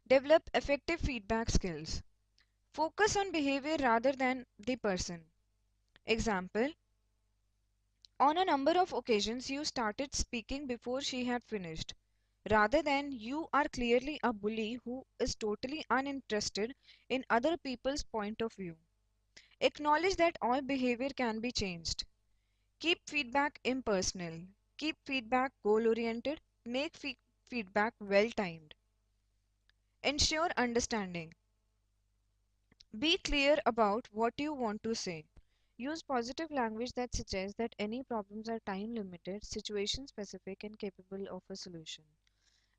Develop effective feedback skills. Focus on behavior rather than the person. Example: on a number of occasions you started speaking before she had finished, rather than you are clearly a bully who is totally uninterested in other people's point of view. Acknowledge that all behavior can be changed. Keep feedback impersonal. Keep feedback goal oriented. Make feedback well timed. Ensure understanding. Be clear about what you want to say. Use positive language that suggests that any problems are time limited, situation specific, and capable of a solution.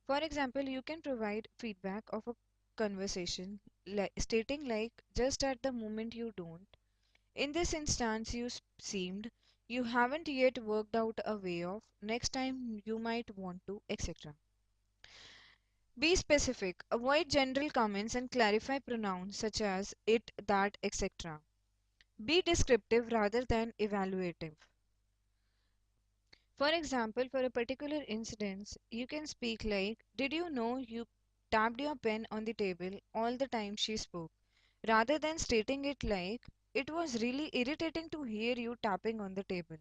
For example, you can provide feedback of a conversation stating like, just at the moment you don't. In this instance, you seemed you haven't yet worked out a way of, next time you might want to, etc. Be specific. Avoid general comments and clarify pronouns such as it, that, etc. Be descriptive rather than evaluative. For example, for a particular incident, you can speak like, did you know you tapped your pen on the table all the time she spoke, rather than stating it like, it was really irritating to hear you tapping on the table.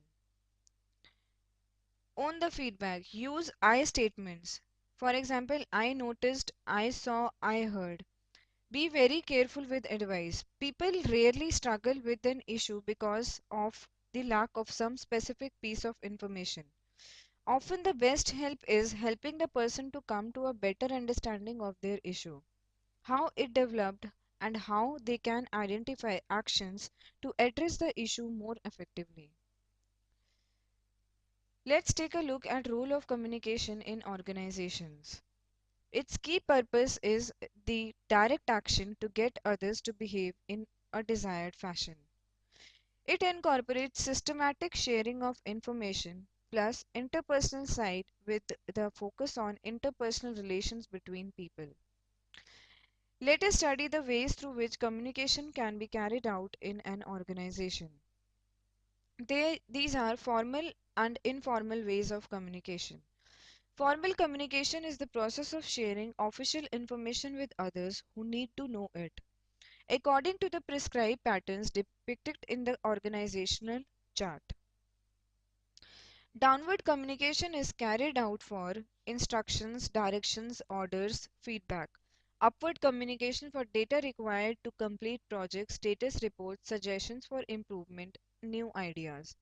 Own the feedback. Use I statements. For example, I noticed, I saw, I heard. Be very careful with advice. People rarely struggle with an issue because of the lack of some specific piece of information. Often, the best help is helping the person to come to a better understanding of their issue, how it developed, and how they can identify actions to address the issue more effectively. Let's take a look at role of communication in organizations. Its key purpose is the direct action to get others to behave in a desired fashion. It incorporates systematic sharing of information plus interpersonal side with the focus on interpersonal relations between people. Let us study the ways through which communication can be carried out in an organization. These are formal and informal ways of communication. Formal communication is the process of sharing official information with others who need to know it, according to the prescribed patterns depicted in the organizational chart. Downward communication is carried out for instructions, directions, orders, feedback. Upward communication for data required to complete projects, status reports, suggestions for improvement, new ideas.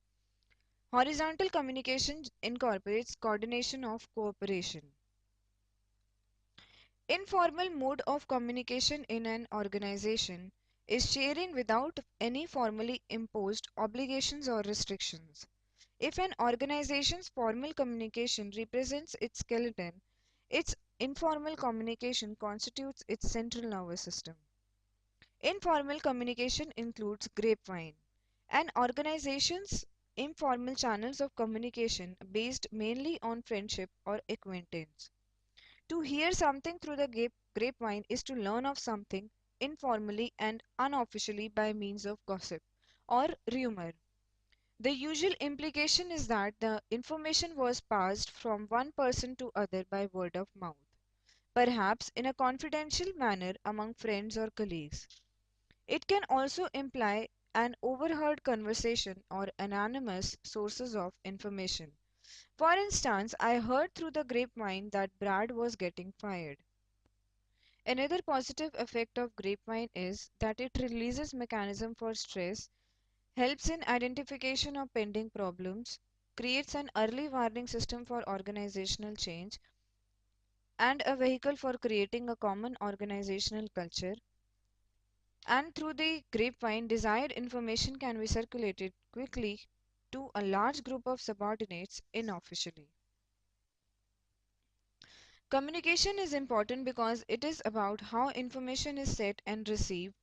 Horizontal communication incorporates coordination of cooperation. Informal mode of communication in an organization is sharing without any formally imposed obligations or restrictions. If an organization's formal communication represents its skeleton, its informal communication constitutes its central nervous system. Informal communication includes grapevine. An organization's informal channels of communication based mainly on friendship or acquaintance. To hear something through the grapevine is to learn of something informally and unofficially by means of gossip or rumor. The usual implication is that the information was passed from one person to other by word of mouth, perhaps in a confidential manner among friends or colleagues. It can also imply an overheard conversation or anonymous sources of information. For instance, I heard through the grapevine that Brad was getting fired. Another positive effect of grapevine is that it releases mechanism for stress, helps in identification of pending problems, creates an early warning system for organizational change, and a vehicle for creating a common organizational culture. And through the grapevine, desired information can be circulated quickly to a large group of subordinates unofficially. Communication is important because it is about how information is set and received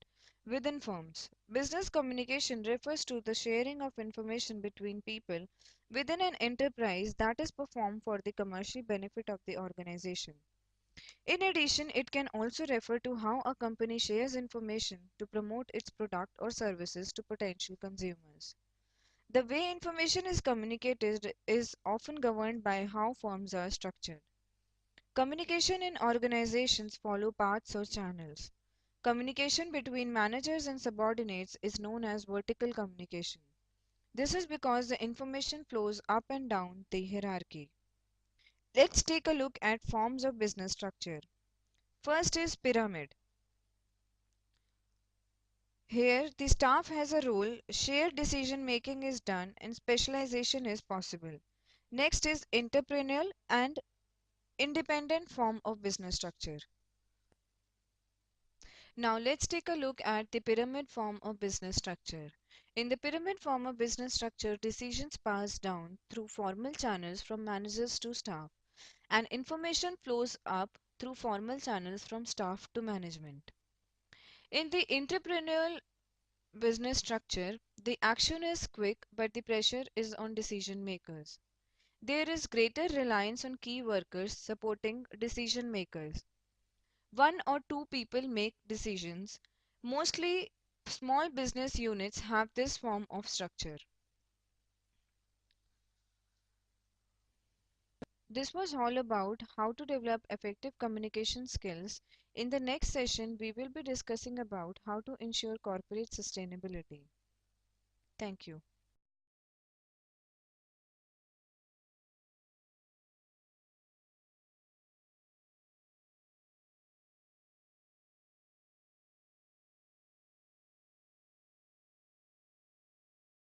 within firms. Business communication refers to the sharing of information between people within an enterprise that is performed for the commercial benefit of the organization. In addition, it can also refer to how a company shares information to promote its product or services to potential consumers. The way information is communicated is often governed by how firms are structured. Communication in organizations follow paths or channels. Communication between managers and subordinates is known as vertical communication. This is because the information flows up and down the hierarchy. Let's take a look at forms of business structure. First is pyramid. Here, the staff has a role, shared decision making is done, and specialization is possible. Next is entrepreneurial and independent form of business structure. Now let's take a look at the pyramid form of business structure. In the pyramid form of business structure, decisions pass down through formal channels from managers to staff, and information flows up through formal channels from staff to management. In the entrepreneurial business structure, the action is quick, but the pressure is on decision makers. There is greater reliance on key workers supporting decision makers. One or two people make decisions. Mostly small business units have this form of structure. This was all about how to develop effective communication skills. In the next session, we will be discussing about how to ensure corporate sustainability. Thank you.